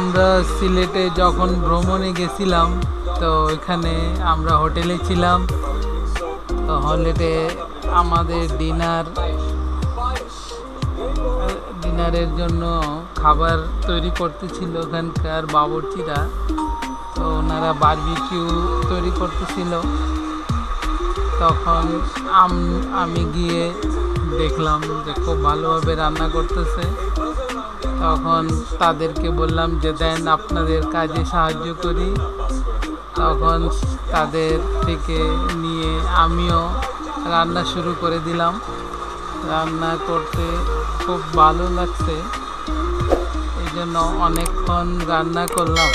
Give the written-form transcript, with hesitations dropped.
আমরা সিলেটে যখন ভ্রমণে গেছিলাম, তো এখানে আমরা হোটেলে ছিলাম। তো হোটেলে আমাদের ডিনারের জন্য খাবার তৈরি করতেছিল ওখানকার বাবুর্চিরা। তো ওনারা বারবিকিউ তৈরি করতেছিল। তখন আমি গিয়ে দেখলাম যে খুব ভালোভাবে রান্না করতেছে। তখন তাদেরকে বললাম যে দেন আপনাদের কাজে সাহায্য করি। তখন তাদের থেকে নিয়ে আমিও রান্না শুরু করে দিলাম। রান্না করতে খুব ভালো লাগছে, এই জন্য অনেকক্ষণ রান্না করলাম।